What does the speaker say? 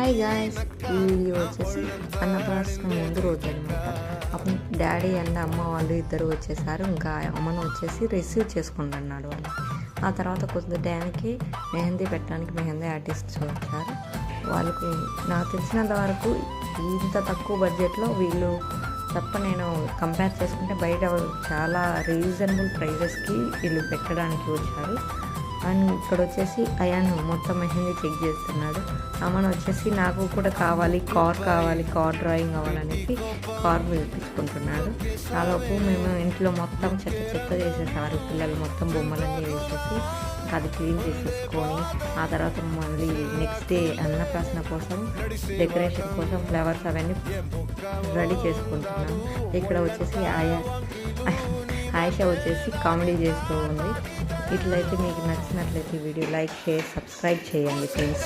Hi guys, ఈ video వచ్చేసి అన్నప్రాసన ముందు రోజు అనమాట. అప్పుడు డాడీ అండ్ అమ్మ వాళ్ళు ఇద్దరు వచ్చేసారు. ఇంకా అమ్మను వచ్చేసి రిసీవ్ చేసుకుంటున్నాడు వాళ్ళు. ఆ తర్వాత కొద్ది టైంకి మెహందీ పెట్టడానికి మెహందీ ఆర్టిస్ట్స్ వచ్చారు. వాళ్ళకు నాకు తెలిసినంత వరకు ఇంత తక్కువ బడ్జెట్లో వీళ్ళు తప్ప నేను కంపేర్ చేసుకుంటే బయట చాలా రీజనబుల్ ప్రైజెస్కి వీళ్ళు పెట్టడానికి వచ్చారు. అండ్ ఇక్కడ వచ్చేసి అయాన్ మొత్తం మెహందీ చెక్ చేస్తున్నాడు. అమ్మను వచ్చేసి నాకు కూడా కావాలి, కార్ డ్రాయింగ్ కావాలనేసి కార్ వేయించుకుంటున్నాడు. ఆలోపు మేము ఇంట్లో మొత్తం చెత్త చేసేసారు. పిల్లలు మొత్తం బొమ్మలన్నీ వేసేసి అది క్లీన్ చేసేసుకొని ఆ తర్వాత మళ్ళీ నెక్స్ట్ డే అన్నప్రాసన కోసం డెకరేషన్ కోసం ఫ్లవర్స్ అవన్నీ రెడీ చేసుకుంటున్నాను. ఇక్కడ వచ్చేసి ఆయిషా వచ్చేసి కామెడీ చేస్తూ ఉంది. ఇట్లయితే మీకు నచ్చినట్లయితే వీడియో లైక్, షేర్, సబ్స్క్రైబ్ చేయండి ప్లీజ్.